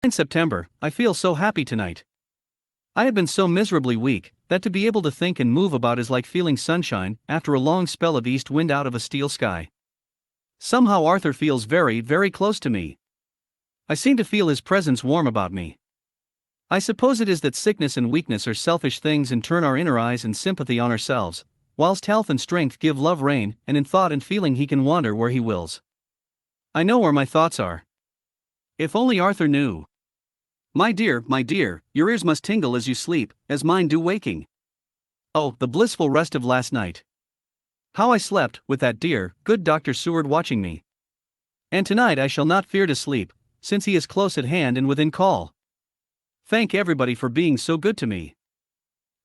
In September, I feel so happy tonight. I have been so miserably weak that to be able to think and move about is like feeling sunshine after a long spell of east wind out of a steel sky. Somehow Arthur feels very, very close to me. I seem to feel his presence warm about me. I suppose it is that sickness and weakness are selfish things and turn our inner eyes and sympathy on ourselves, whilst health and strength give love rein, and in thought and feeling he can wander where he wills. I know where my thoughts are. If only Arthur knew. My dear, your ears must tingle as you sleep, as mine do waking. Oh, the blissful rest of last night. How I slept, with that dear, good Dr. Seward watching me. And tonight I shall not fear to sleep, since he is close at hand and within call. Thank everybody for being so good to me.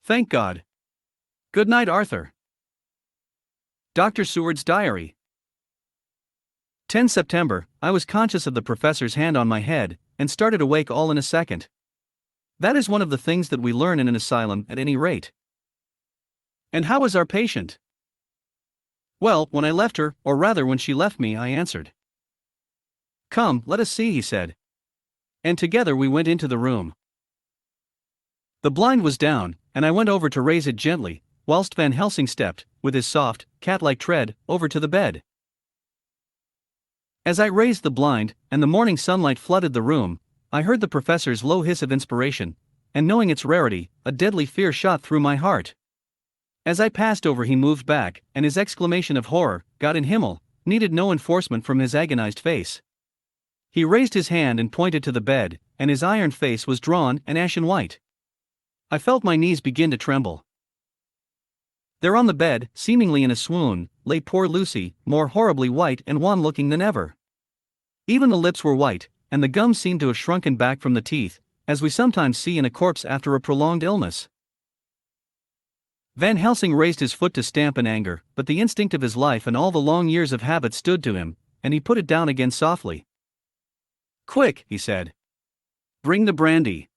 Thank God. Good night, Arthur. Dr. Seward's Diary. 10 September, I was conscious of the professor's hand on my head, and started awake all in a second. That is one of the things that we learn in an asylum at any rate. And how is our patient? Well, when I left her, or rather when she left me, I answered. Come, let us see, he said. And together we went into the room. The blind was down, and I went over to raise it gently, whilst Van Helsing stepped, with his soft, cat-like tread, over to the bed. As I raised the blind, and the morning sunlight flooded the room, I heard the professor's low hiss of inspiration, and knowing its rarity, a deadly fear shot through my heart. As I passed over he moved back, and his exclamation of horror, God in Himmel, needed no enforcement from his agonized face. He raised his hand and pointed to the bed, and his iron face was drawn and ashen white. I felt my knees begin to tremble. There on the bed, seemingly in a swoon, lay poor Lucy, more horribly white and wan-looking than ever. Even the lips were white, and the gums seemed to have shrunken back from the teeth, as we sometimes see in a corpse after a prolonged illness. Van Helsing raised his foot to stamp in anger, but the instinct of his life and all the long years of habit stood to him, and he put it down again softly. Quick, he said. Bring the brandy.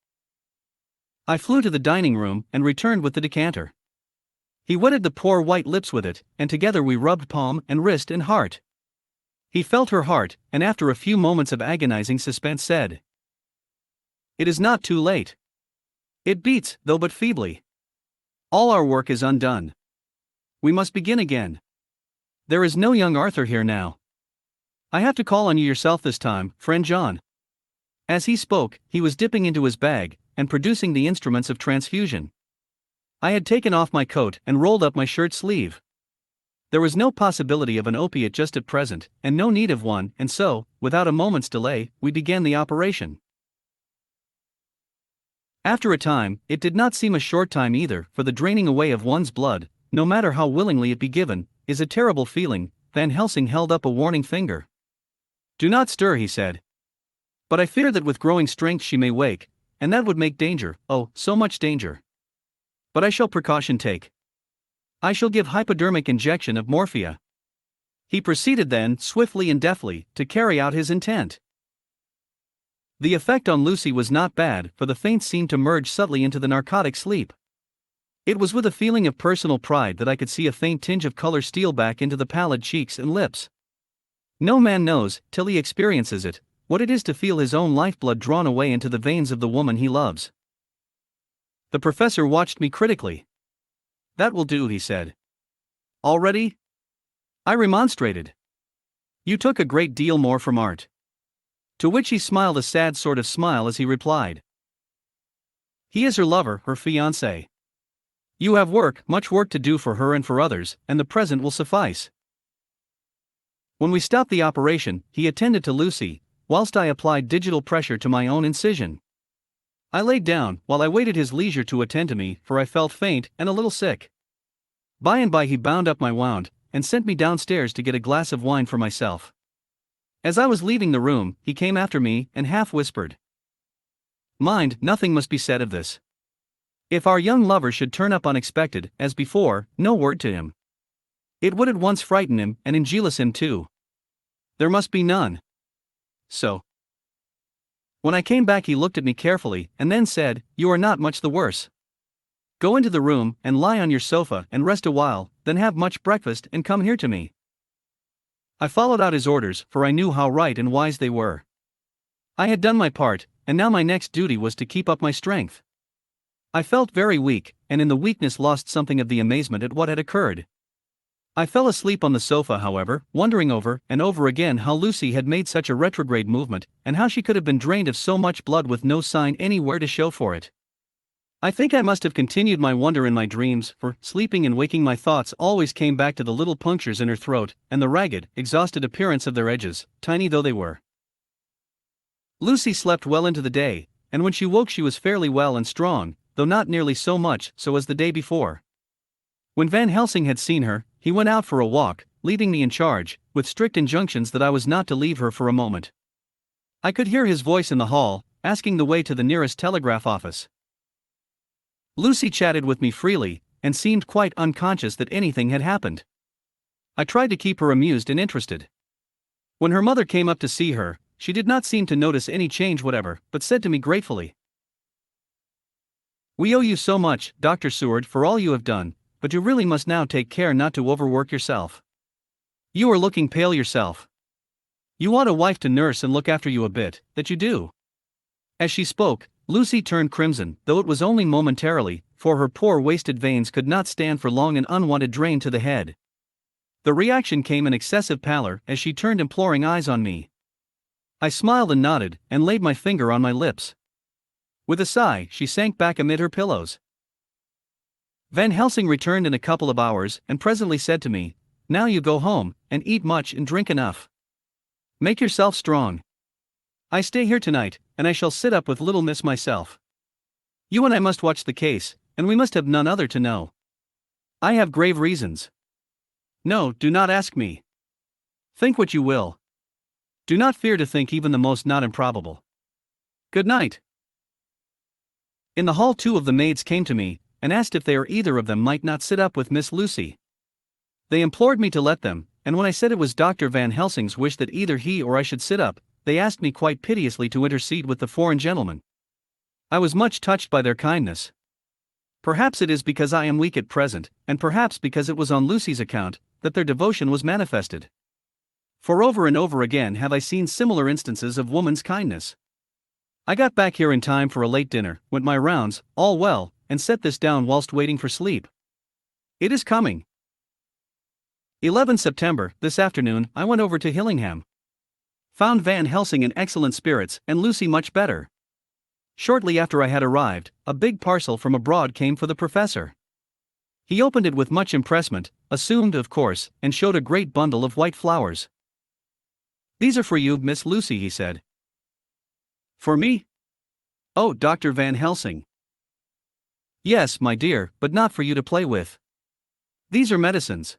I flew to the dining room and returned with the decanter. He wetted the poor white lips with it, and together we rubbed palm and wrist and heart. He felt her heart, and after a few moments of agonizing suspense said, It is not too late. It beats, though but feebly. All our work is undone. We must begin again. There is no young Arthur here now. I have to call on you yourself this time, friend John. As he spoke, he was dipping into his bag, and producing the instruments of transfusion. I had taken off my coat and rolled up my shirt sleeve. There was no possibility of an opiate just at present, and no need of one, and so, without a moment's delay, we began the operation. After a time, it did not seem a short time either, for the draining away of one's blood, no matter how willingly it be given, is a terrible feeling. Van Helsing held up a warning finger. Do not stir, he said. But I fear that with growing strength she may wake, and that would make danger, oh, so much danger. But I shall precaution take. I shall give hypodermic injection of morphia. He proceeded then, swiftly and deftly, to carry out his intent. The effect on Lucy was not bad, for the faint seemed to merge subtly into the narcotic sleep. It was with a feeling of personal pride that I could see a faint tinge of color steal back into the pallid cheeks and lips. No man knows, till he experiences it, what it is to feel his own lifeblood drawn away into the veins of the woman he loves. The professor watched me critically. That will do, he said. Already? I remonstrated. You took a great deal more from art. To which he smiled a sad sort of smile as he replied. He is her lover, her fiancé. You have work, much work to do for her and for others, and the present will suffice. When we stopped the operation, he attended to Lucy, whilst I applied digital pressure to my own incision. I laid down, while I waited his leisure to attend to me, for I felt faint and a little sick. By and by he bound up my wound, and sent me downstairs to get a glass of wine for myself. As I was leaving the room, he came after me, and half whispered. Mind, nothing must be said of this. If our young lover should turn up unexpected, as before, no word to him. It would at once frighten him, and injurious him too. There must be none. So. When I came back he looked at me carefully, and then said, You are not much the worse. Go into the room, and lie on your sofa, and rest a while, then have much breakfast, and come here to me. I followed out his orders, for I knew how right and wise they were. I had done my part, and now my next duty was to keep up my strength. I felt very weak, and in the weakness lost something of the amazement at what had occurred. I fell asleep on the sofa, however, wondering over and over again how Lucy had made such a retrograde movement, and how she could have been drained of so much blood with no sign anywhere to show for it. I think I must have continued my wonder in my dreams, for, sleeping and waking, my thoughts always came back to the little punctures in her throat, and the ragged, exhausted appearance of their edges, tiny though they were. Lucy slept well into the day, and when she woke she was fairly well and strong, though not nearly so much so as the day before. When Van Helsing had seen her, he went out for a walk, leaving me in charge, with strict injunctions that I was not to leave her for a moment. I could hear his voice in the hall, asking the way to the nearest telegraph office. Lucy chatted with me freely, and seemed quite unconscious that anything had happened. I tried to keep her amused and interested. When her mother came up to see her, she did not seem to notice any change whatever, but said to me gratefully, "We owe you so much, Dr. Seward, for all you have done, but you really must now take care not to overwork yourself. You are looking pale yourself. You want a wife to nurse and look after you a bit, that you do." As she spoke, Lucy turned crimson, though it was only momentarily, for her poor wasted veins could not stand for long an unwanted drain to the head. The reaction came in excessive pallor as she turned imploring eyes on me. I smiled and nodded, and laid my finger on my lips. With a sigh, she sank back amid her pillows. Van Helsing returned in a couple of hours, and presently said to me, "Now you go home, and eat much and drink enough. Make yourself strong. I stay here tonight, and I shall sit up with little miss myself. You and I must watch the case, and we must have none other to know. I have grave reasons. No, do not ask me. Think what you will. Do not fear to think even the most not improbable. Good night." In the hall 2 of the maids came to me, and asked if they or either of them might not sit up with Miss Lucy. They implored me to let them, and when I said it was Dr. Van Helsing's wish that either he or I should sit up, they asked me quite piteously to intercede with the foreign gentleman. I was much touched by their kindness. Perhaps it is because I am weak at present, and perhaps because it was on Lucy's account, that their devotion was manifested. For over and over again have I seen similar instances of woman's kindness. I got back here in time for a late dinner, went my rounds, all well, and set this down whilst waiting for sleep. It is coming. 11 September, this afternoon, I went over to Hillingham. Found Van Helsing in excellent spirits, and Lucy much better. Shortly after I had arrived, a big parcel from abroad came for the professor. He opened it with much impressment, assumed of course, and showed a great bundle of white flowers. "These are for you, Miss Lucy," he said. "For me? Oh, Dr. Van Helsing." "Yes, my dear, but not for you to play with. These are medicines."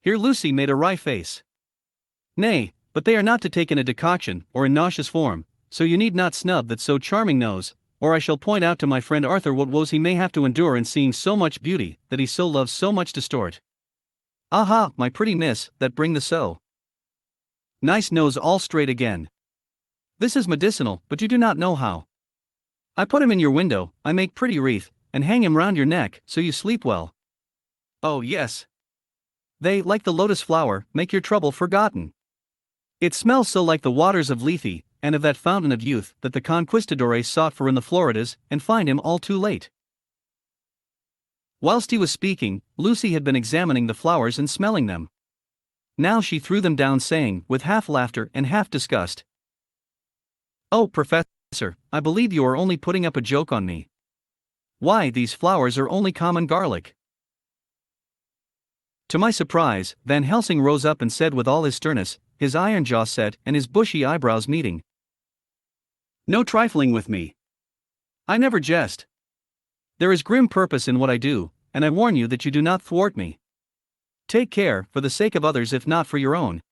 Here Lucy made a wry face. "Nay, but they are not to take in a decoction, or in nauseous form, so you need not snub that so charming nose, or I shall point out to my friend Arthur what woes he may have to endure in seeing so much beauty, that he so loves so much to distort. Aha, my pretty miss, that bring the so nice nose all straight again. This is medicinal, but you do not know how. I put him in your window, I make pretty wreath, and hang him round your neck, so you sleep well. Oh yes. They, like the lotus flower, make your trouble forgotten. It smells so like the waters of Lethe, and of that fountain of youth that the conquistadores sought for in the Floridas, and find him all too late." Whilst he was speaking, Lucy had been examining the flowers and smelling them. Now she threw them down, saying, with half laughter and half disgust, "Oh, Professor, I believe you are only putting up a joke on me. Why, these flowers are only common garlic." To my surprise, Van Helsing rose up and said with all his sternness, his iron jaw set and his bushy eyebrows meeting, "No trifling with me. I never jest. There is grim purpose in what I do, and I warn you that you do not thwart me. Take care, for the sake of others if not for your own."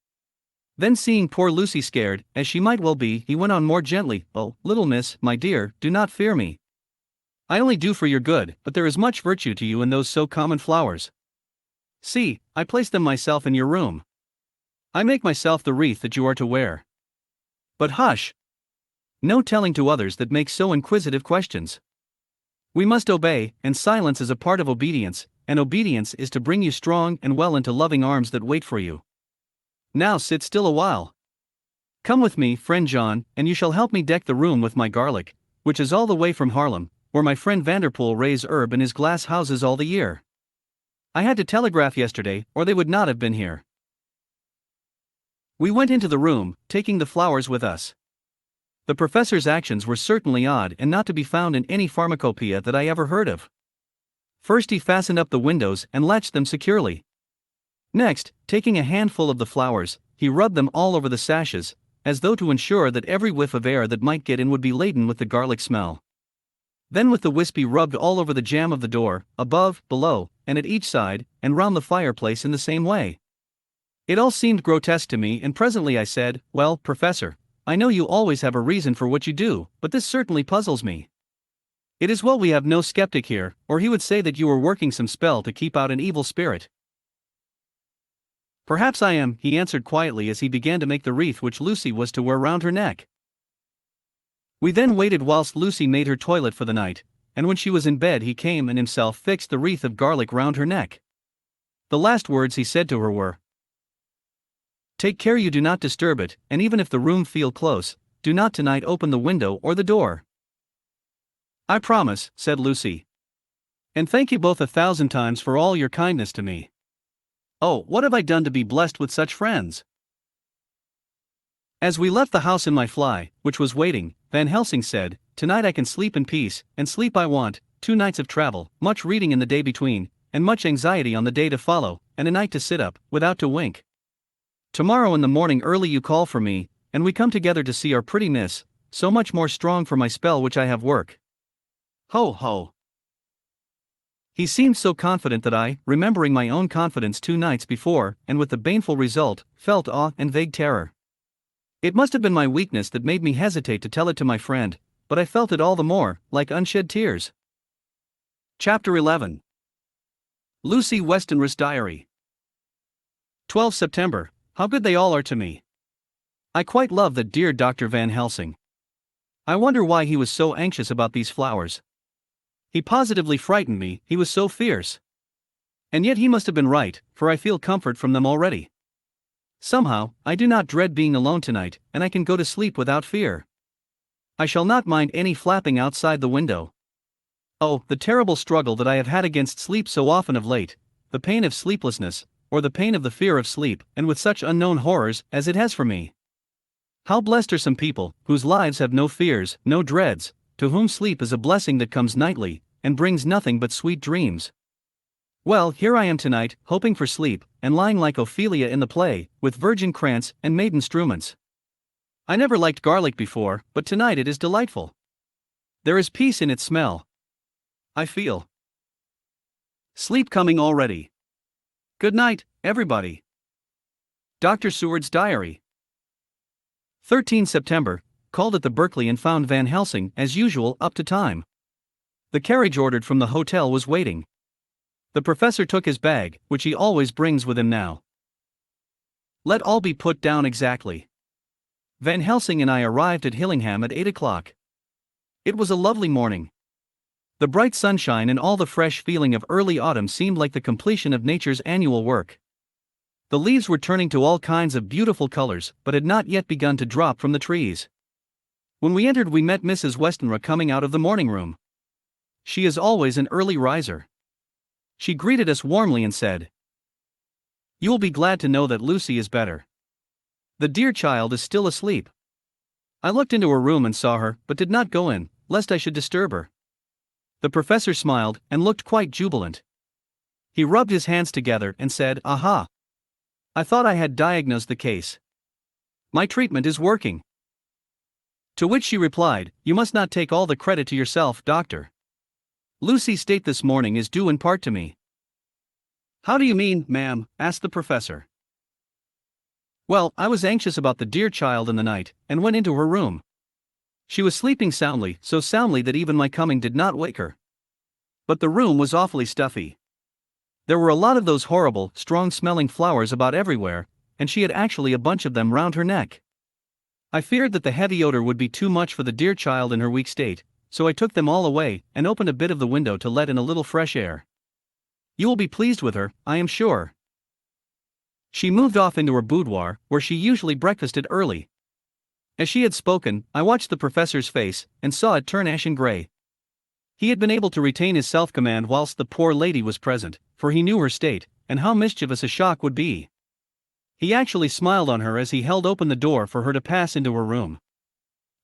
Then seeing poor Lucy scared, as she might well be, he went on more gently, "Oh, little miss, my dear, do not fear me. I only do for your good, but there is much virtue to you in those so common flowers. See, I place them myself in your room. I make myself the wreath that you are to wear. But hush! No telling to others that make so inquisitive questions. We must obey, and silence is a part of obedience, and obedience is to bring you strong and well into loving arms that wait for you. Now sit still a while." Come with me, friend John, and you shall help me deck the room with my garlic, which is all the way from Harlem, where my friend Vanderpool raise herb in his glass houses all the year. I had to telegraph yesterday, or they would not have been here. We went into the room, taking the flowers with us. The professor's actions were certainly odd and not to be found in any pharmacopoeia that I ever heard of. First he fastened up the windows and latched them securely. Next, taking a handful of the flowers, he rubbed them all over the sashes, as though to ensure that every whiff of air that might get in would be laden with the garlic smell. Then with the wisp he rubbed all over the jamb of the door, above, below, and at each side, and round the fireplace in the same way. It all seemed grotesque to me, and presently I said, "Well, Professor, I know you always have a reason for what you do, but this certainly puzzles me. It is well we have no skeptic here, or he would say that you were working some spell to keep out an evil spirit." "Perhaps I am," he answered quietly as he began to make the wreath which Lucy was to wear round her neck. We then waited whilst Lucy made her toilet for the night, and when she was in bed he came and himself fixed the wreath of garlic round her neck. The last words he said to her were, "Take care you do not disturb it, and even if the room feel close, do not tonight open the window or the door." "I promise," said Lucy. "And thank you both 1,000 times for all your kindness to me. Oh, what have I done to be blessed with such friends?" As we left the house in my fly, which was waiting, Van Helsing said, "Tonight I can sleep in peace, and sleep I want. 2 nights of travel, much reading in the day between, and much anxiety on the day to follow, and a night to sit up, without to wink. Tomorrow in the morning early you call for me, and we come together to see our pretty miss, so much more strong for my spell which I have work. Ho ho." He seemed so confident that I, remembering my own confidence 2 nights before, and with the baneful result, felt awe and vague terror. It must have been my weakness that made me hesitate to tell it to my friend, but I felt it all the more, like unshed tears. Chapter 11. Lucy Westenra's Diary. 12 September. How good they all are to me. I quite love that dear Dr. Van Helsing. I wonder why he was so anxious about these flowers. He positively frightened me, he was so fierce. And yet he must have been right, for I feel comfort from them already. Somehow, I do not dread being alone tonight, and I can go to sleep without fear. I shall not mind any flapping outside the window. Oh, the terrible struggle that I have had against sleep so often of late, the pain of sleeplessness, or the pain of the fear of sleep, and with such unknown horrors as it has for me. How blessed are some people, whose lives have no fears, no dreads, to whom sleep is a blessing that comes nightly, and brings nothing but sweet dreams. Well, here I am tonight, hoping for sleep, and lying like Ophelia in the play, with virgin krantz and maiden struments. I never liked garlic before, but tonight it is delightful. There is peace in its smell. I feel sleep coming already. Good night, everybody. Dr. Seward's Diary. 13 September, called at the Berkeley and found Van Helsing, as usual, up to time. The carriage ordered from the hotel was waiting. The professor took his bag, which he always brings with him now. Let all be put down exactly. Van Helsing and I arrived at Hillingham at 8 o'clock. It was a lovely morning. The bright sunshine and all the fresh feeling of early autumn seemed like the completion of nature's annual work. The leaves were turning to all kinds of beautiful colors, but had not yet begun to drop from the trees. When we entered we met Mrs. Westenra coming out of the morning room. She is always an early riser. She greeted us warmly and said, "You will be glad to know that Lucy is better. The dear child is still asleep." I looked into her room and saw her, but did not go in, lest I should disturb her. The professor smiled, and looked quite jubilant. He rubbed his hands together and said, "Aha! I thought I had diagnosed the case. My treatment is working." To which she replied, "You must not take all the credit to yourself, doctor. Lucy's state this morning is due in part to me." "How do you mean, ma'am?" asked the professor. "Well, I was anxious about the dear child in the night, and went into her room. She was sleeping soundly, so soundly that even my coming did not wake her. But the room was awfully stuffy. There were a lot of those horrible, strong-smelling flowers about everywhere, and she had actually a bunch of them round her neck. I feared that the heavy odor would be too much for the dear child in her weak state, so I took them all away, and opened a bit of the window to let in a little fresh air. You will be pleased with her, I am sure." She moved off into her boudoir, where she usually breakfasted early. As she had spoken, I watched the professor's face, and saw it turn ashen gray. He had been able to retain his self-command whilst the poor lady was present, for he knew her state, and how mischievous a shock would be. He actually smiled on her as he held open the door for her to pass into her room.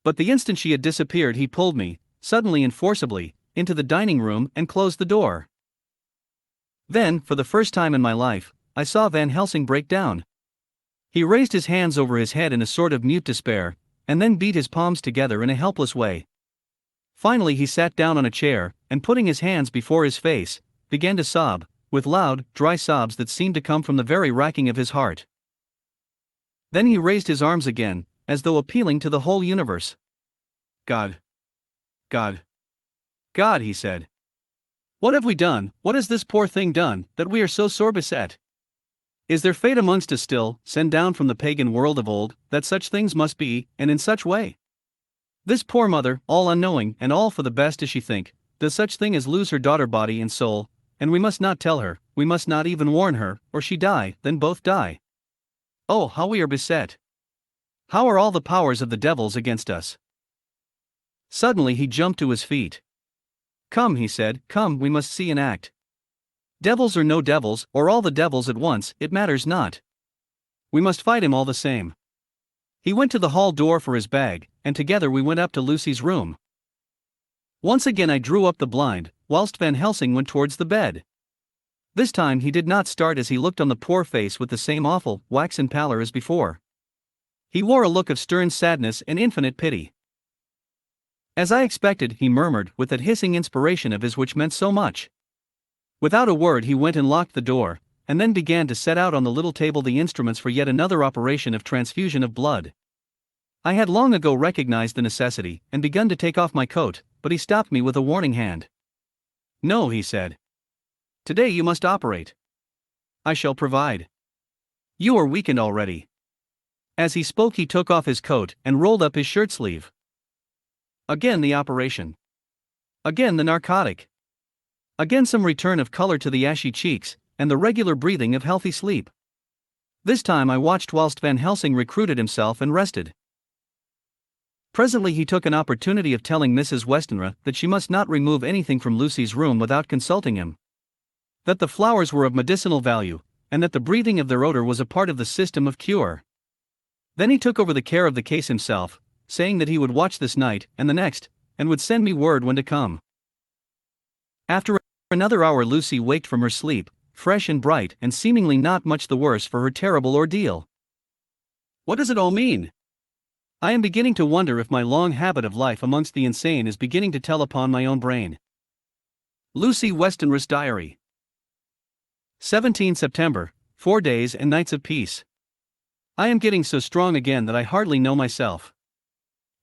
But the instant she had disappeared, he pulled me, suddenly and forcibly, into the dining room and closed the door. Then, for the first time in my life, I saw Van Helsing break down. He raised his hands over his head in a sort of mute despair, and then beat his palms together in a helpless way. Finally he sat down on a chair, and putting his hands before his face, began to sob, with loud, dry sobs that seemed to come from the very racking of his heart. Then he raised his arms again, as though appealing to the whole universe. "God! God! God!" he said. "What have we done, what has this poor thing done, that we are so sore beset? Is there fate amongst us still, sent down from the pagan world of old, that such things must be, and in such way? This poor mother, all unknowing, and all for the best as she think, does such thing as lose her daughter body and soul, and we must not tell her, we must not even warn her, or she die, then both die. Oh, how we are beset! How are all the powers of the devils against us?" Suddenly he jumped to his feet. "Come," he said, "come, we must see and act. Devils or no devils, or all the devils at once, it matters not. We must fight him all the same." He went to the hall door for his bag, and together we went up to Lucy's room. Once again I drew up the blind, whilst Van Helsing went towards the bed. This time he did not start as he looked on the poor face with the same awful, waxen pallor as before. He wore a look of stern sadness and infinite pity. "As I expected," he murmured with that hissing inspiration of his which meant so much. Without a word he went and locked the door, and then began to set out on the little table the instruments for yet another operation of transfusion of blood. I had long ago recognized the necessity, and begun to take off my coat, but he stopped me with a warning hand. "No," he said. "Today you must operate. I shall provide. You are weakened already." As he spoke he took off his coat and rolled up his shirt sleeve. Again the operation. Again the narcotic. Again some return of color to the ashy cheeks, and the regular breathing of healthy sleep. This time I watched whilst Van Helsing recruited himself and rested. Presently he took an opportunity of telling Mrs. Westenra that she must not remove anything from Lucy's room without consulting him. That the flowers were of medicinal value, and that the breathing of their odor was a part of the system of cure. Then he took over the care of the case himself, saying that he would watch this night and the next, and would send me word when to come. After another hour Lucy waked from her sleep, fresh and bright and seemingly not much the worse for her terrible ordeal. What does it all mean? I am beginning to wonder if my long habit of life amongst the insane is beginning to tell upon my own brain. Lucy Westenra's Diary. 17 September, 4 days and nights of peace. I am getting so strong again that I hardly know myself.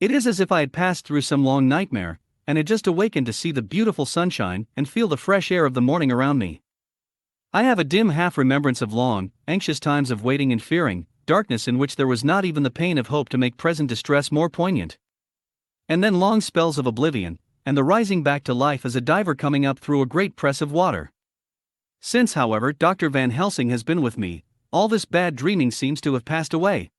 It is as if I had passed through some long nightmare, and had just awakened to see the beautiful sunshine and feel the fresh air of the morning around me. I have a dim half-remembrance of long, anxious times of waiting and fearing, darkness in which there was not even the pain of hope to make present distress more poignant. And then long spells of oblivion, and the rising back to life as a diver coming up through a great press of water. Since, however, Dr. Van Helsing has been with me, all this bad dreaming seems to have passed away.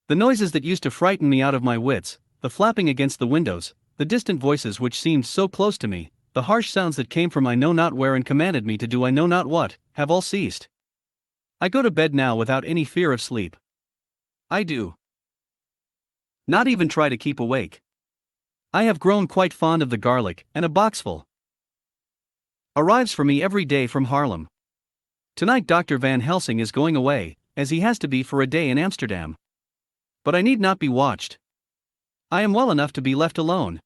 The noises that used to frighten me out of my wits, the flapping against the windows, the distant voices which seemed so close to me, the harsh sounds that came from I know not where and commanded me to do I know not what, have all ceased. I go to bed now without any fear of sleep. I do not even try to keep awake. I have grown quite fond of the garlic, and a boxful arrives for me every day from Haarlem. Tonight Dr. Van Helsing is going away, as he has to be for a day in Amsterdam. But I need not be watched. I am well enough to be left alone.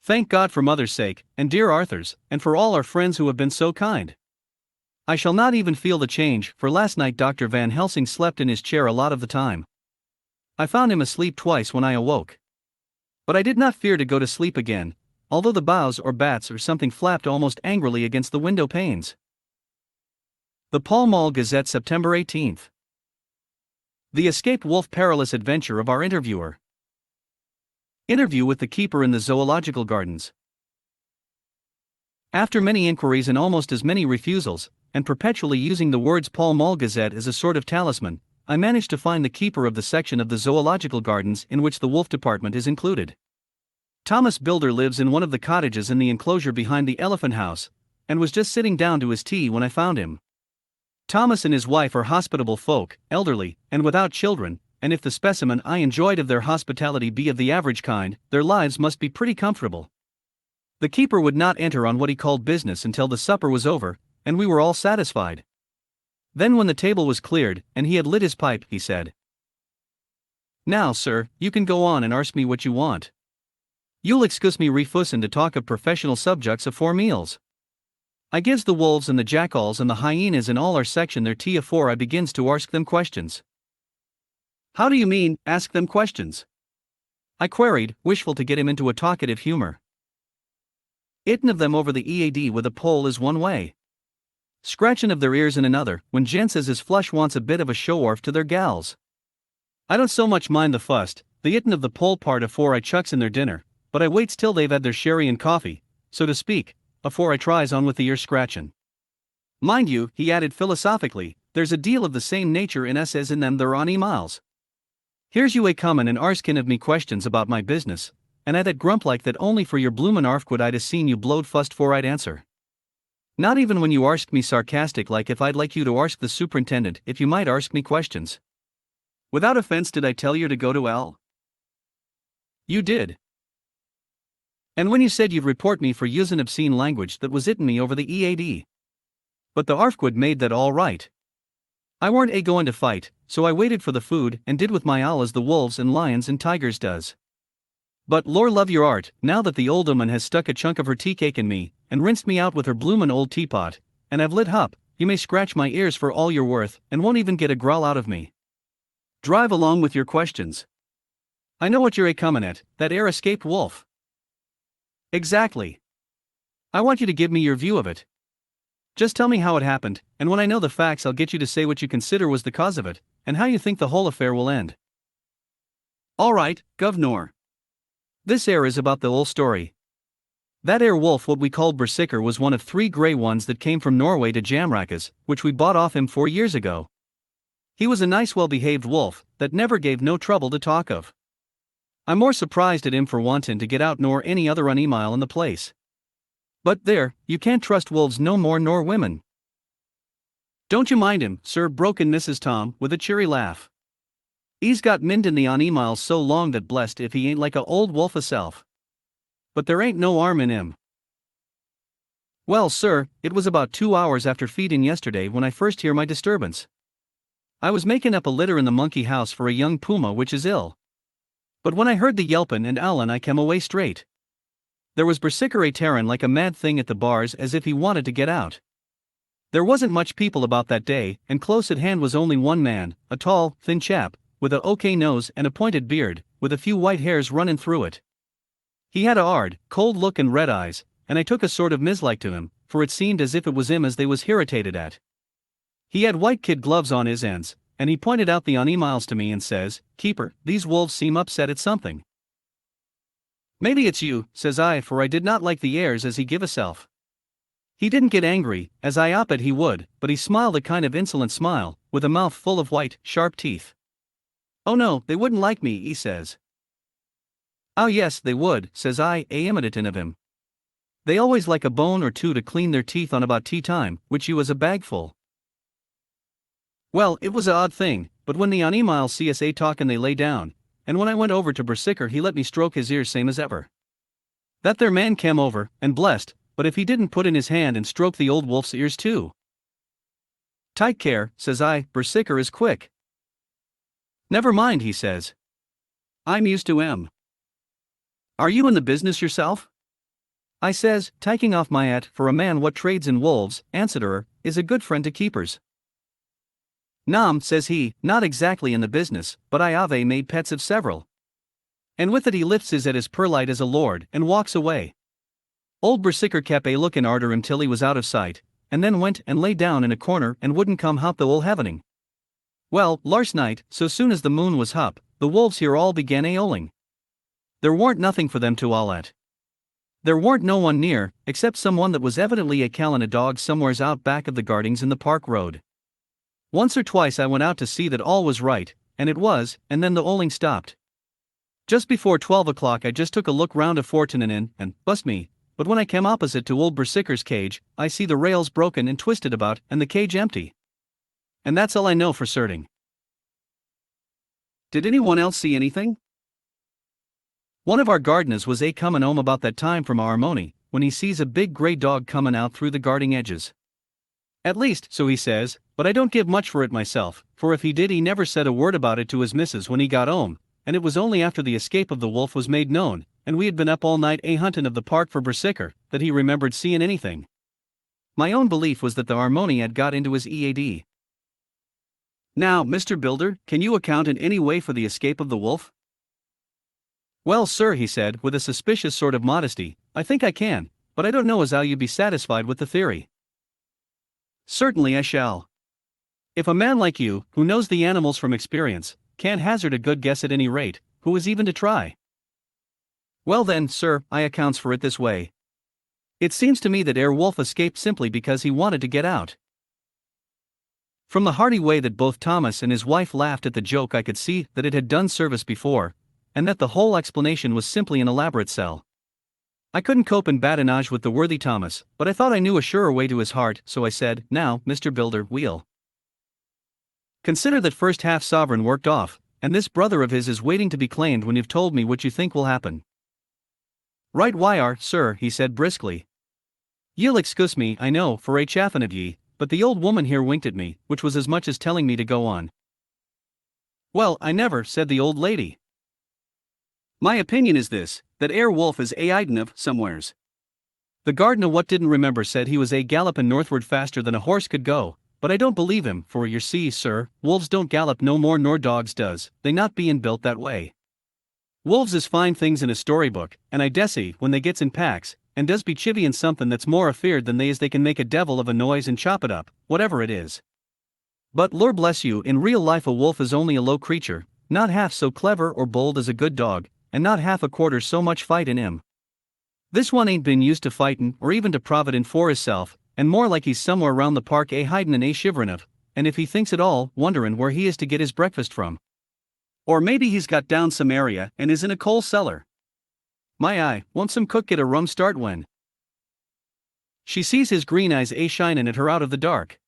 Thank God for mother's sake, and dear Arthur's, and for all our friends who have been so kind. I shall not even feel the change, for last night Dr. Van Helsing slept in his chair a lot of the time. I found him asleep twice when I awoke. But I did not fear to go to sleep again, although the boughs or bats or something flapped almost angrily against the window panes. The Pall Mall Gazette, September 18th. The escaped wolf perilous adventure of our interviewer. Interview with the keeper in the zoological gardens. After many inquiries and almost as many refusals, and perpetually using the words Pall Mall Gazette as a sort of talisman, I managed to find the keeper of the section of the zoological gardens in which the wolf department is included. Thomas Builder lives in one of the cottages in the enclosure behind the elephant house, and was just sitting down to his tea when I found him. Thomas and his wife are hospitable folk, elderly, and without children, and if the specimen I enjoyed of their hospitality be of the average kind, their lives must be pretty comfortable. The keeper would not enter on what he called business until the supper was over, and we were all satisfied. Then when the table was cleared, and he had lit his pipe, he said, "Now, sir, you can go on and arsk me what you want. You'll excuse me refussin' to talk of professional subjects afore meals. I gives the wolves and the jackals and the hyenas in all our section their tea afore I begins to arsk them questions." "How do you mean, ask them questions?" I queried, wishful to get him into a talkative humor. "'Ittin' of them over the EAD with a pole is one way. Scratchin' of their ears in another, when gents as is flush wants a bit of a show-orf to their gals. I don't so much mind the fust, the 'ittin' of the pole part afore I chucks in their dinner, but I waits till they've had their sherry and coffee, so to speak, afore I tries on with the ear scratchin'. Mind you," he added philosophically, "there's a deal of the same nature in us as in them there on miles. Here's you a comin' and arskin' of me questions about my business, and I that grump like that only for your bloomin' arf would I'd a seen you blowed fust fore I'd answer. Not even when you arsked me sarcastic like if I'd like you to arsk the superintendent if you might arsk me questions. Without offense did I tell you to go to L? You did. And when you said you'd report me for usin' obscene language that was 'ittin' me over the EAD. But the arfquid made that all right. I weren't a-goin' to fight, so I waited for the food and did with my owl as the wolves and lions and tigers does. But lor love your art, now that the old 'oman has stuck a chunk of her tea cake in me, and rinsed me out with her bloomin' old teapot, and I've lit hup, you may scratch my ears for all you're worth, and won't even get a growl out of me. Drive along with your questions. I know what you're a-comin' at, that ere escaped wolf. Exactly. I want you to give me your view of it. Just tell me how it happened, and when I know the facts I'll get you to say what you consider was the cause of it, and how you think the whole affair will end. All right, governor. This ere is about the whole story. That ere wolf what we called Bersicker was one of 3 grey ones that came from Norway to Jamracas, which we bought off him 4 years ago. He was a nice well-behaved wolf, that never gave no trouble to talk of. I'm more surprised at him for wantin' to get out nor any other unemile in the place. But there, you can't trust wolves no more nor women. Don't you mind him, sir, broke in Mrs. Tom, with a cheery laugh. He's got mind in the unemiles so long that blessed if he ain't like a old wolf aself. But there ain't no 'arm in him. Well, sir, it was about 2 hours after feedin' yesterday when I first hear my disturbance. I was makin' up a litter in the monkey house for a young puma which is ill. But when I heard the yelpin' and owlin' I came away straight. There was Bersicker a-tearin' like a mad thing at the bars as if he wanted to get out. There wasn't much people about that day, and close at hand was only one man, a tall, thin chap, with a okay nose and a pointed beard, with a few white hairs runnin' through it. He had a hard, cold look and red eyes, and I took a sort of mislike to him, for it seemed as if it was him as they was irritated at. He had white kid gloves on his ends, and he pointed out the unemiles to me and says, "Keeper, these wolves seem upset at something." "Maybe it's you," says I, for I did not like the airs as he give hisself. He didn't get angry, as I opped he would, but he smiled a kind of insolent smile, with a mouth full of white, sharp teeth. "Oh no, they wouldn't like me," he says. "Oh yes, they would," says I, imitatin' of him. "They always like a bone or two to clean their teeth on about tea time, which you was a bagful." Well, it was a odd thing, but when the unemiles see us talkin' they lay down, and when I went over to Bersicker he let me stroke his ears same as ever. That there man came over, and blessed, but if he didn't put in his hand and stroke the old wolf's ears too. "Take care," says I, "Bersicker is quick." "Never mind," he says. "I'm used to him." "Are you in the business yourself?" I says, taking off my hat, for a man what trades in wolves, answerer, is a good friend to keepers. "Nam," says he, "not exactly in the business, but I have made pets of several." And with it he lifts his head as perlite as a lord, and walks away. Old Bersicker kept a lookin' arter him till he was out of sight, and then went and lay down in a corner and wouldn't come out the whole hevening. Well, last night, so soon as the moon was hup, the wolves here all began a-owling. There warn't nothing for them to owl at. There warn't no one near, except some one that was evidently a callin' a dog somewheres out back of the gardings in the park road. Once or twice I went out to see that all was right, and it was, and then the howling stopped. Just before 12 o'clock I just took a look round a Fortune Inn, and, bust me, but when I came opposite to old Bersicker's cage, I see the rails broken and twisted about, and the cage empty. And that's all I know for certain. Did anyone else see anything? One of our gardeners was comin' home about that time from Harmony, when he sees a big grey dog comin' out through the garden edges. At least, so he says, but I don't give much for it myself, for if he did he never said a word about it to his missus when he got home, and it was only after the escape of the wolf was made known, and we had been up all night huntin' of the park for Bersicker, that he remembered seein' anything. My own belief was that the Harmony had got into his EAD. Now, Mr. Builder, can you account in any way for the escape of the wolf? Well, sir, he said, with a suspicious sort of modesty, I think I can, but I don't know as how you'd be satisfied with the theory. Certainly I shall. If a man like you, who knows the animals from experience, can't hazard a good guess at any rate, who is even to try? Well then, sir, I accounts for it this way. It seems to me that wolf escaped simply because he wanted to get out. From the hearty way that both Thomas and his wife laughed at the joke I could see that it had done service before, and that the whole explanation was simply an elaborate sell. I couldn't cope in badinage with the worthy Thomas, but I thought I knew a surer way to his heart, so I said, now, Mr. Builder, we'll consider that first half sovereign worked off, and this brother of his is waiting to be claimed when you've told me what you think will happen. Right why are, sir, he said briskly. Ye'll excuse me, I know, for chaffin' at ye, but the old woman here winked at me, which was as much as telling me to go on. Well, I never, said the old lady. My opinion is this, that wolf is hidin' of somewheres. The gardener what didn't remember said he was gallopin' northward faster than a horse could go, but I don't believe him, for you see, sir, wolves don't gallop no more nor dogs does, they not bein' built that way. Wolves is fine things in a storybook, and I dessay, when they gets in packs, and does be chivvyin' something that's more afeard than they can make a devil of a noise and chop it up, whatever it is. But Lord bless you, in real life a wolf is only a low creature, not half so clever or bold as a good dog, and not half a quarter so much fight in him. This one ain't been used to fightin' or even to providin' for hisself, and more like he's somewhere round the park hidin' and shiverin' of, and if he thinks at all, wonderin' where he is to get his breakfast from. Or maybe he's got down some area and is in a coal cellar. My eye, won't some cook get a rum start when she sees his green eyes shinin' at her out of the dark?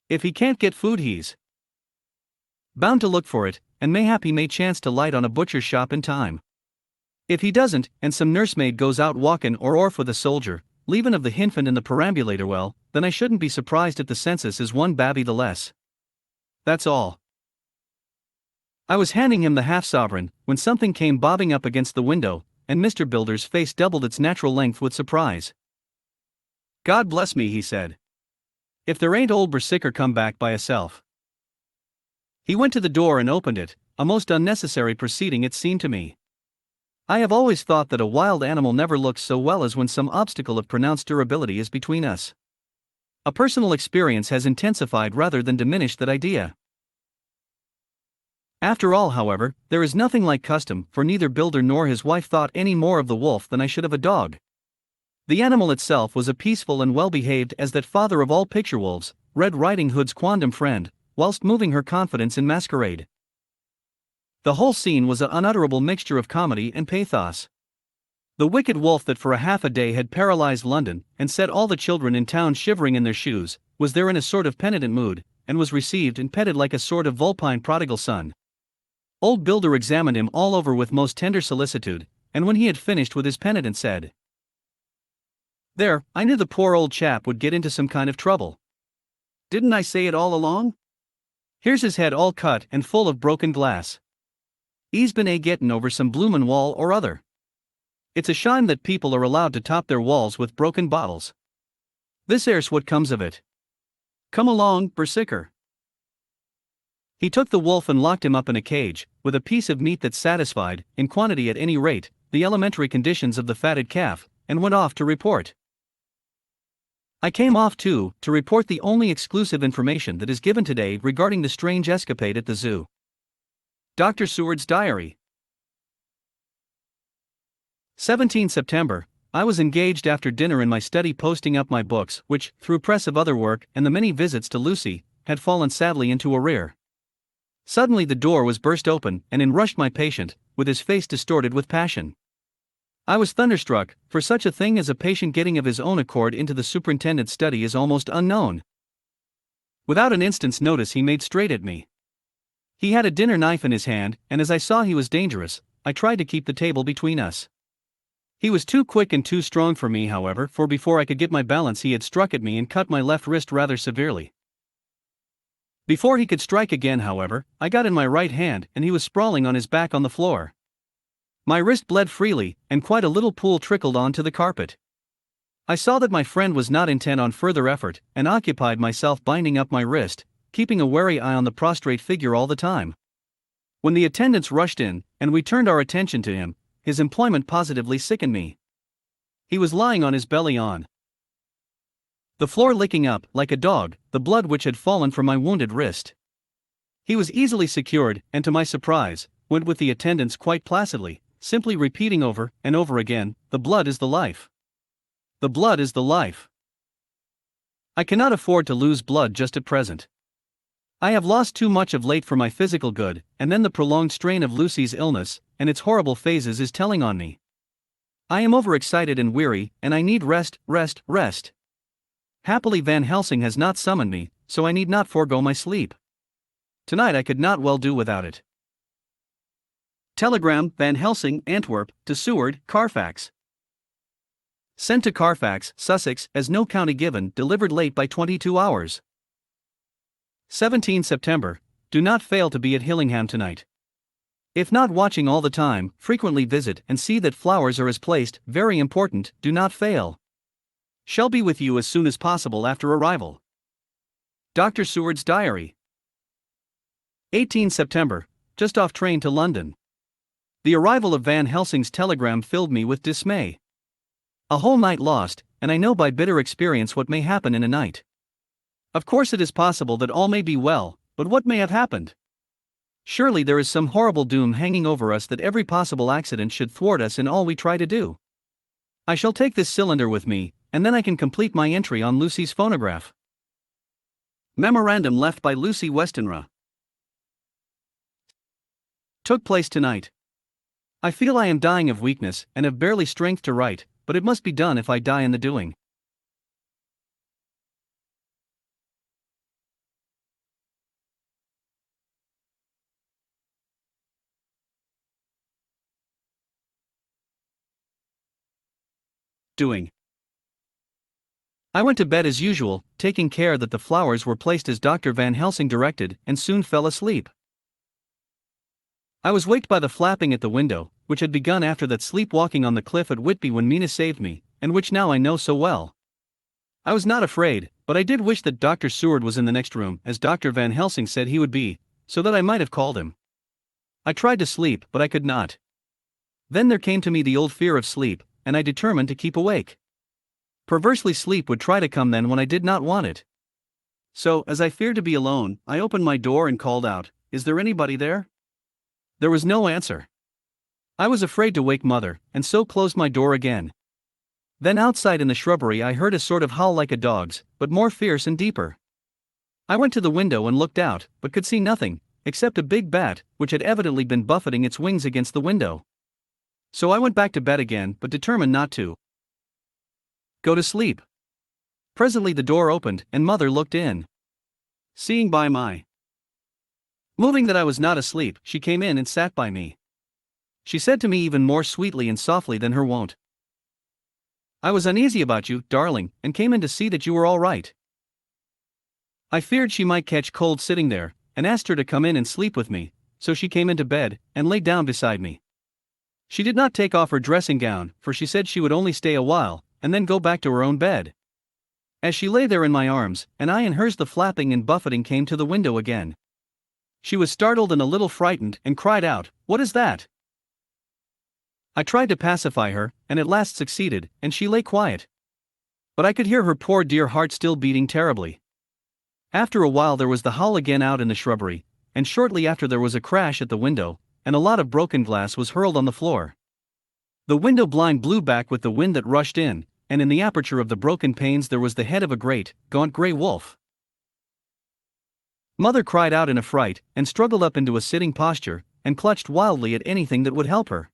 If he can't get food he's bound to look for it, and mayhap he may chance to light on a butcher's shop in time. If he doesn't, and some nursemaid goes out walkin' or orf with a soldier, leavin' of the hinfant in the perambulator, well, then I shouldn't be surprised if the census is one babby the less. That's all. I was handing him the half-sovereign, when something came bobbing up against the window, and Mr. Builder's face doubled its natural length with surprise. God bless me, he said. If there ain't old Bersicker come back by hisself. He went to the door and opened it, a most unnecessary proceeding it seemed to me. I have always thought that a wild animal never looks so well as when some obstacle of pronounced durability is between us. A personal experience has intensified rather than diminished that idea. After all, however, there is nothing like custom, for neither Builder nor his wife thought any more of the wolf than I should of a dog. The animal itself was a peaceful and well-behaved as that father of all picture wolves, Red Riding Hood's quondam friend, whilst moving her confidence in masquerade. The whole scene was an unutterable mixture of comedy and pathos. The wicked wolf that for a half a day had paralyzed London, and set all the children in town shivering in their shoes, was there in a sort of penitent mood, and was received and petted like a sort of vulpine prodigal son. Old Builder examined him all over with most tender solicitude, and when he had finished with his penitent said, "There, I knew the poor old chap would get into some kind of trouble. Didn't I say it all along? Here's his head all cut and full of broken glass. He's been gettin' over some bloomin' wall or other. It's a shame that people are allowed to top their walls with broken bottles. This here's what comes of it. Come along, Bersicker." He took the wolf and locked him up in a cage, with a piece of meat that satisfied, in quantity at any rate, the elementary conditions of the fatted calf, and went off to report. I came off too, to report the only exclusive information that is given today regarding the strange escapade at the zoo. Dr. Seward's diary. 17 September, I was engaged after dinner in my study posting up my books, which, through press of other work and the many visits to Lucy, had fallen sadly into arrear. Suddenly the door was burst open, and in rushed my patient, with his face distorted with passion. I was thunderstruck, for such a thing as a patient getting of his own accord into the superintendent's study is almost unknown. Without an instant's notice he made straight at me. He had a dinner knife in his hand, and as I saw he was dangerous, I tried to keep the table between us. He was too quick and too strong for me, however, for before I could get my balance he had struck at me and cut my left wrist rather severely. Before he could strike again, however, I got in my right hand and he was sprawling on his back on the floor. My wrist bled freely, and quite a little pool trickled onto the carpet. I saw that my friend was not intent on further effort, and occupied myself binding up my wrist, keeping a wary eye on the prostrate figure all the time. When the attendants rushed in, and we turned our attention to him, his employment positively sickened me. He was lying on his belly on the floor, licking up, like a dog, the blood which had fallen from my wounded wrist. He was easily secured, and to my surprise, went with the attendants quite placidly, simply repeating over and over again, "The blood is the life. The blood is the life." I cannot afford to lose blood just at present. I have lost too much of late for my physical good, and then the prolonged strain of Lucy's illness, and its horrible phases is telling on me. I am overexcited and weary, and I need rest, rest, rest. Happily Van Helsing has not summoned me, so I need not forego my sleep. Tonight I could not well do without it. Telegram, Van Helsing, Antwerp, to Seward, Carfax. Sent to Carfax, Sussex, as no county given, delivered late by 22 hours. 17 September, do not fail to be at Hillingham tonight. If not watching all the time, frequently visit and see that flowers are as placed, very important, do not fail. Shall be with you as soon as possible after arrival. Dr. Seward's Diary. 18 September, just off train to London. The arrival of Van Helsing's telegram filled me with dismay. A whole night lost, and I know by bitter experience what may happen in a night. Of course it is possible that all may be well, but what may have happened? Surely there is some horrible doom hanging over us that every possible accident should thwart us in all we try to do. I shall take this cylinder with me, and then I can complete my entry on Lucy's phonograph. Memorandum left by Lucy Westenra. Took place tonight. I feel I am dying of weakness and have barely strength to write, but it must be done if I die in the doing. I went to bed as usual, taking care that the flowers were placed as Dr. Van Helsing directed, and soon fell asleep. I was waked by the flapping at the window, which had begun after that sleepwalking on the cliff at Whitby when Mina saved me, and which now I know so well. I was not afraid, but I did wish that Dr. Seward was in the next room, as Dr. Van Helsing said he would be, so that I might have called him. I tried to sleep, but I could not. Then there came to me the old fear of sleep, and I determined to keep awake. Perversely sleep would try to come then when I did not want it. So, as I feared to be alone, I opened my door and called out, "Is there anybody there?" There was no answer. I was afraid to wake Mother, and so closed my door again. Then outside in the shrubbery I heard a sort of howl like a dog's, but more fierce and deeper. I went to the window and looked out, but could see nothing, except a big bat, which had evidently been buffeting its wings against the window. So I went back to bed again, but determined not to go to sleep. Presently the door opened, and Mother looked in. Seeing by my moving that I was not asleep, she came in and sat by me. She said to me even more sweetly and softly than her wont, "I was uneasy about you, darling, and came in to see that you were all right." I feared she might catch cold sitting there, and asked her to come in and sleep with me, so she came into bed, and lay down beside me. She did not take off her dressing gown, for she said she would only stay a while, and then go back to her own bed. As she lay there in my arms, and I in hers, the flapping and buffeting came to the window again. She was startled and a little frightened, and cried out, "What is that?" I tried to pacify her, and at last succeeded, and she lay quiet. But I could hear her poor dear heart still beating terribly. After a while there was the howl again out in the shrubbery, and shortly after there was a crash at the window, and a lot of broken glass was hurled on the floor. The window blind blew back with the wind that rushed in, and in the aperture of the broken panes there was the head of a great, gaunt grey wolf. Mother cried out in a fright, and struggled up into a sitting posture, and clutched wildly at anything that would help her.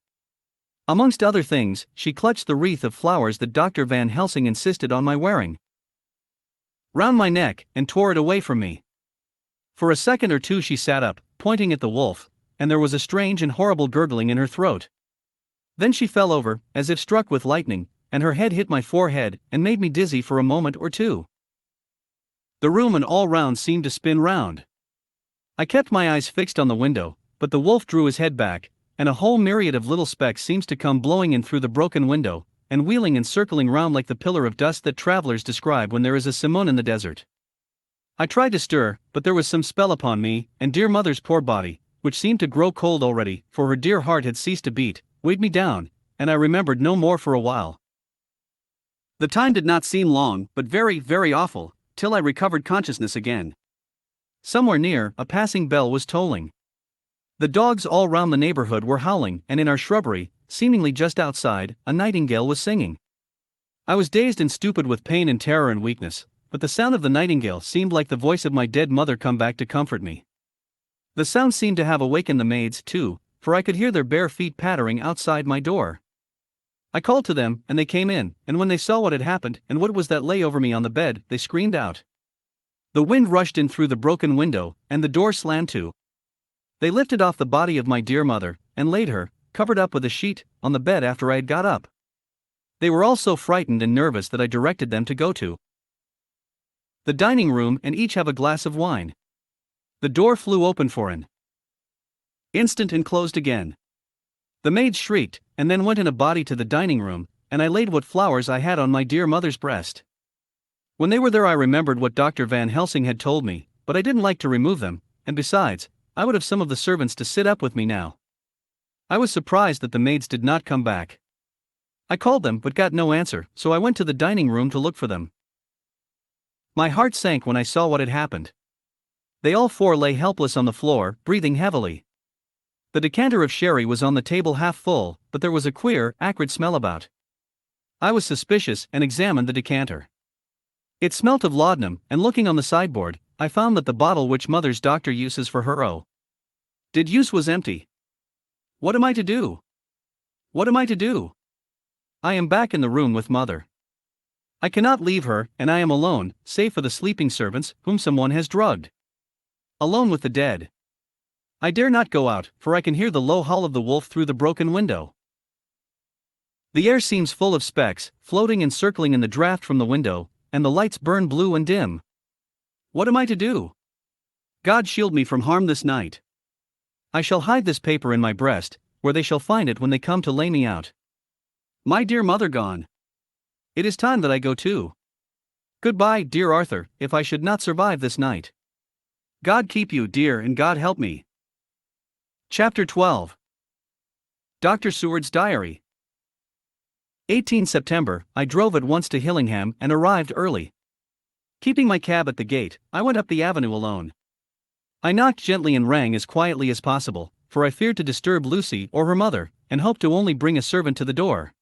Amongst other things, she clutched the wreath of flowers that Dr. Van Helsing insisted on my wearing round my neck, and tore it away from me. For a second or two she sat up, pointing at the wolf, and there was a strange and horrible gurgling in her throat. Then she fell over, as if struck with lightning, and her head hit my forehead, and made me dizzy for a moment or two. The room and all round seemed to spin round. I kept my eyes fixed on the window, but the wolf drew his head back, and a whole myriad of little specks seems to come blowing in through the broken window, and wheeling and circling round like the pillar of dust that travelers describe when there is a simoon in the desert. I tried to stir, but there was some spell upon me, and dear mother's poor body, which seemed to grow cold already, for her dear heart had ceased to beat, weighed me down, and I remembered no more for a while. The time did not seem long, but very, very awful, till I recovered consciousness again. Somewhere near, a passing bell was tolling. The dogs all round the neighborhood were howling, and in our shrubbery, seemingly just outside, a nightingale was singing. I was dazed and stupid with pain and terror and weakness, but the sound of the nightingale seemed like the voice of my dead mother come back to comfort me. The sound seemed to have awakened the maids, too, for I could hear their bare feet pattering outside my door. I called to them, and they came in, and when they saw what had happened, and what it was that lay over me on the bed, they screamed out. The wind rushed in through the broken window, and the door slammed to. They lifted off the body of my dear mother, and laid her, covered up with a sheet, on the bed after I had got up. They were all so frightened and nervous that I directed them to go to the dining room and each have a glass of wine. The door flew open for an instant and closed again. The maids shrieked, and then went in a body to the dining room, and I laid what flowers I had on my dear mother's breast. When they were there I remembered what Dr. Van Helsing had told me, but I didn't like to remove them, and besides, I would have some of the servants to sit up with me now. I was surprised that the maids did not come back. I called them but got no answer, so I went to the dining room to look for them. My heart sank when I saw what had happened. They all four lay helpless on the floor, breathing heavily. The decanter of sherry was on the table half full, but there was a queer, acrid smell about. I was suspicious and examined the decanter. It smelt of laudanum, and looking on the sideboard, I found that the bottle which mother's doctor uses for her did use was empty. What am I to do? What am I to do? I am back in the room with mother. I cannot leave her, and I am alone, save for the sleeping servants, whom someone has drugged. Alone with the dead. I dare not go out, for I can hear the low howl of the wolf through the broken window. The air seems full of specks, floating and circling in the draught from the window, and the lights burn blue and dim. What am I to do? God shield me from harm this night. I shall hide this paper in my breast, where they shall find it when they come to lay me out. My dear mother gone. It is time that I go too. Goodbye, dear Arthur, if I should not survive this night. God keep you, dear, and God help me. Chapter 12. Dr. Seward's Diary. 18 September, I drove at once to Hillingham and arrived early. Keeping my cab at the gate, I went up the avenue alone. I knocked gently and rang as quietly as possible, for I feared to disturb Lucy or her mother, and hoped to only bring a servant to the door.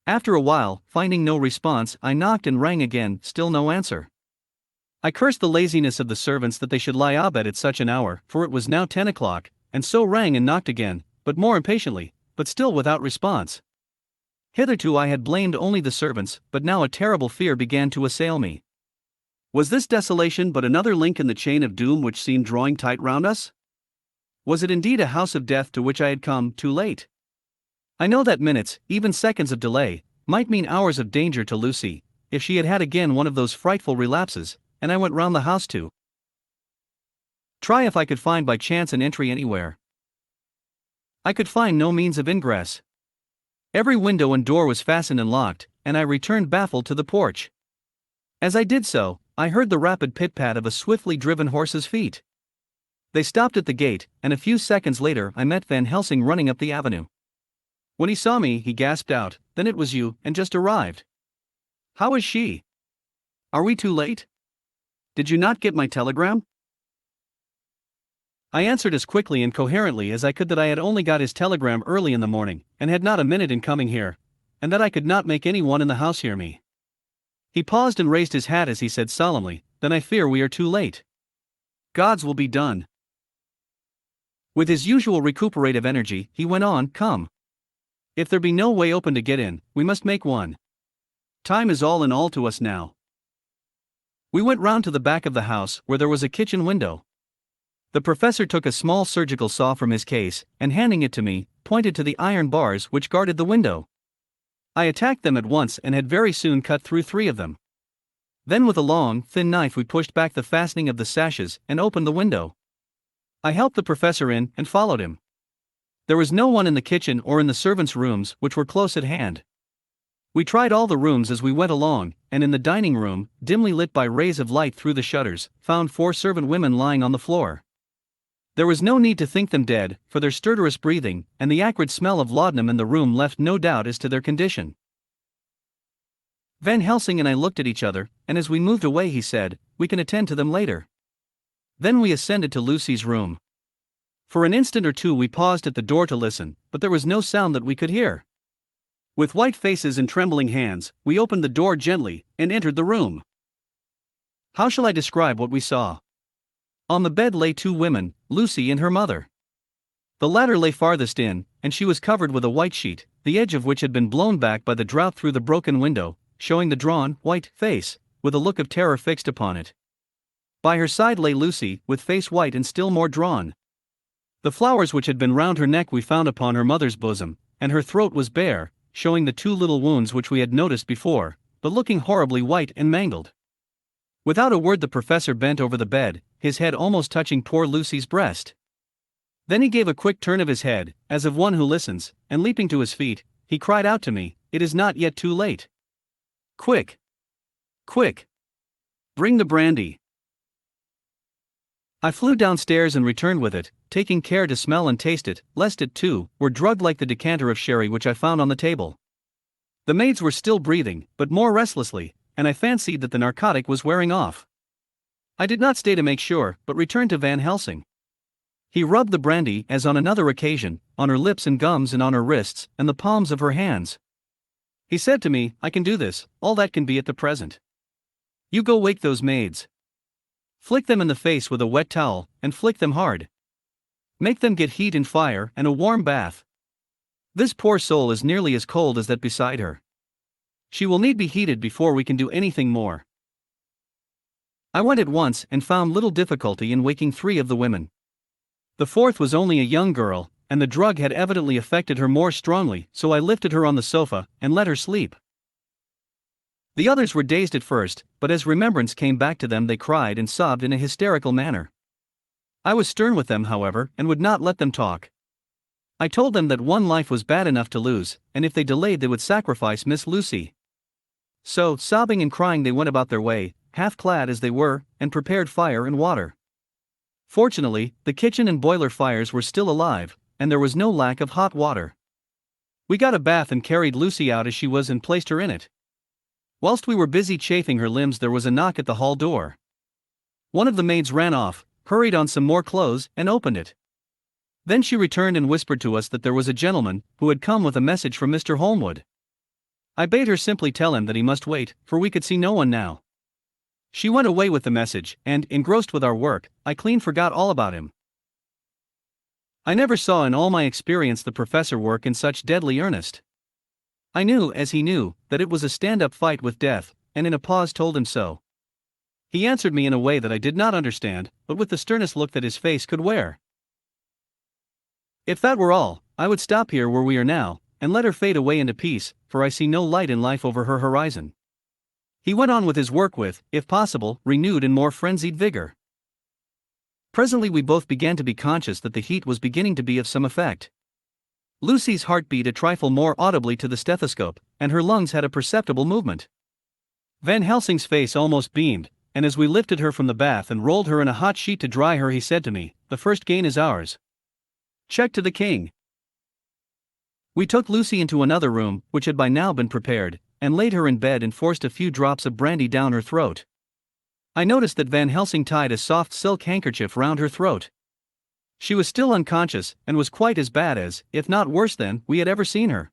After a while, finding no response, I knocked and rang again, still no answer. I cursed the laziness of the servants that they should lie abed at such an hour, for it was now 10 o'clock, and so rang and knocked again, but more impatiently, but still without response. Hitherto I had blamed only the servants, but now a terrible fear began to assail me. Was this desolation but another link in the chain of doom which seemed drawing tight round us? Was it indeed a house of death to which I had come too late? I know that minutes, even seconds of delay, might mean hours of danger to Lucy, if she had had again one of those frightful relapses, and I went round the house to try if I could find by chance an entry anywhere. I could find no means of ingress. Every window and door was fastened and locked, and I returned baffled to the porch. As I did so, I heard the rapid pit-pat of a swiftly driven horse's feet. They stopped at the gate, and a few seconds later I met Van Helsing running up the avenue. When he saw me, he gasped out, "Then it was you, and just arrived. How is she? Are we too late? Did you not get my telegram?" I answered as quickly and coherently as I could that I had only got his telegram early in the morning, and had not a minute in coming here, and that I could not make any one in the house hear me. He paused and raised his hat as he said solemnly, "Then I fear we are too late." God's will be done. With his usual recuperative energy, he went on, come. If there be no way open to get in, we must make one. Time is all in all to us now. We went round to the back of the house, where there was a kitchen window. The professor took a small surgical saw from his case, and handing it to me, pointed to the iron bars which guarded the window. I attacked them at once and had very soon cut through 3 of them. Then with a long, thin knife we pushed back the fastening of the sashes and opened the window. I helped the professor in and followed him. There was no one in the kitchen or in the servants' rooms, which were close at hand. We tried all the rooms as we went along, and in the dining room, dimly lit by rays of light through the shutters, found 4 servant women lying on the floor. There was no need to think them dead, for their stertorous breathing and the acrid smell of laudanum in the room left no doubt as to their condition. Van Helsing and I looked at each other, and as we moved away he said, "We can attend to them later." Then we ascended to Lucy's room. For an instant or two we paused at the door to listen, but there was no sound that we could hear. With white faces and trembling hands, we opened the door gently and entered the room. How shall I describe what we saw? On the bed lay 2 women, Lucy and her mother. The latter lay farthest in, and she was covered with a white sheet, the edge of which had been blown back by the draught through the broken window, showing the drawn, white face, with a look of terror fixed upon it. By her side lay Lucy, with face white and still more drawn. The flowers which had been round her neck we found upon her mother's bosom, and her throat was bare, showing the 2 little wounds which we had noticed before, but looking horribly white and mangled. Without a word the professor bent over the bed, his head almost touching poor Lucy's breast. Then he gave a quick turn of his head, as of one who listens, and leaping to his feet, he cried out to me, "It is not yet too late. Quick! Quick! Bring the brandy!" I flew downstairs and returned with it, taking care to smell and taste it, lest it, too, were drugged like the decanter of sherry which I found on the table. The maids were still breathing, but more restlessly, and I fancied that the narcotic was wearing off. I did not stay to make sure, but returned to Van Helsing. He rubbed the brandy, as on another occasion, on her lips and gums and on her wrists, and the palms of her hands. He said to me, "I can do this, all that can be at the present. You go wake those maids. Flick them in the face with a wet towel, and flick them hard. Make them get heat and fire and a warm bath. This poor soul is nearly as cold as that beside her. She will need be heated before we can do anything more." I went at once and found little difficulty in waking 3 of the women. The 4th was only a young girl, and the drug had evidently affected her more strongly, so I lifted her on the sofa and let her sleep. The others were dazed at first, but as remembrance came back to them they cried and sobbed in a hysterical manner. I was stern with them, however, and would not let them talk. I told them that one life was bad enough to lose, and if they delayed they would sacrifice Miss Lucy. So, sobbing and crying they went about their way, half clad as they were, and prepared fire and water. Fortunately, the kitchen and boiler fires were still alive, and there was no lack of hot water. We got a bath and carried Lucy out as she was and placed her in it. Whilst we were busy chafing her limbs there was a knock at the hall door. One of the maids ran off, hurried on some more clothes, and opened it. Then she returned and whispered to us that there was a gentleman, who had come with a message from Mr. Holmwood. I bade her simply tell him that he must wait, for we could see no one now. She went away with the message, and, engrossed with our work, I clean forgot all about him. I never saw in all my experience the professor work in such deadly earnest. I knew, as he knew, that it was a stand-up fight with death, and in a pause told him so. He answered me in a way that I did not understand, but with the sternest look that his face could wear. If that were all, I would stop here where we are now, and let her fade away into peace, for I see no light in life over her horizon. He went on with his work with, if possible, renewed and more frenzied vigor. Presently we both began to be conscious that the heat was beginning to be of some effect. Lucy's heart beat a trifle more audibly to the stethoscope, and her lungs had a perceptible movement. Van Helsing's face almost beamed, and as we lifted her from the bath and rolled her in a hot sheet to dry her he said to me, "The first gain is ours. Check to the king." We took Lucy into another room, which had by now been prepared, and laid her in bed and forced a few drops of brandy down her throat. I noticed that Van Helsing tied a soft silk handkerchief round her throat. She was still unconscious, and was quite as bad as, if not worse than, we had ever seen her.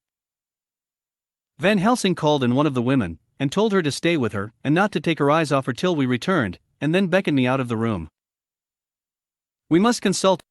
Van Helsing called in one of the women, and told her to stay with her, and not to take her eyes off her till we returned, and then beckoned me out of the room. We must consult